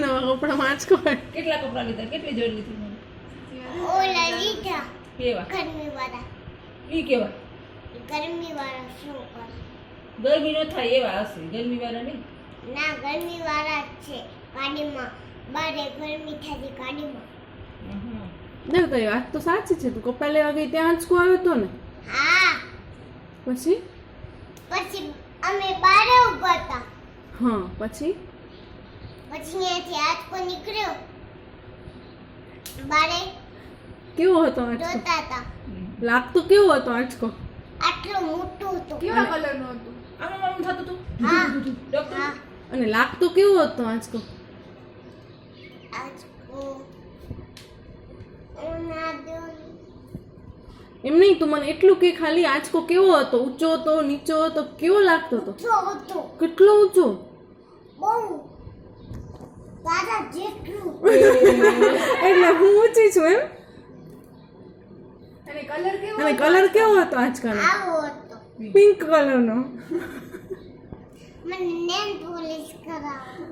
નવા કપડામાં આંચકો હોય. કેટલા કપડાં લીધા? કેટલી જોડી લીધી મને? ઓલા લીધા કેવા? ગરમી વાળા ઈ કેવા? ગરમી વાળા શું કરે? ગરમી ન થાય એવા હશે, ગરમી વાળા નહીં. ના ગરમી વાળા જ છે ગાડીમાં બારે ગરમી થતી ગાડીમાં હમ. ના તો વાત તો સાચી છે. તું કપડા લેવા ગઈ ત્યાં આંચકો આવ્યો તો ને. હા પછી પછી અમે બારે ઉભા હતા હા પછી પછી ત્યાંથી આંચકો નીકળ્યો બારે કેવો હતો આંચકો? જોતા હતા લાગતો કેવો હતો આંચકો? આટલો મોટો હતો કેવા કલરનું હતું? આમ આમ થતું હતું. હા ડોક્ટર હા અને લાગતો કેવો હતો આંચકો? આંચકો ઓના દો એમ નહીં, તું મને એટલું કે ખાલી આંચકો કેવો હતો? ઊંચો હતો, નીચો હતો, કેવો લાગતો હતો? જો હતો કેટલો ઊંચો? બહુ દાદા જેટલું એટલે હું ઊંચી છું એમ. અને કલર કેવો? અને કલર કેવો હતો આંચકાનો? આવો હતો પિંક કલરનો. મને નેલ પોલિશ કરાવો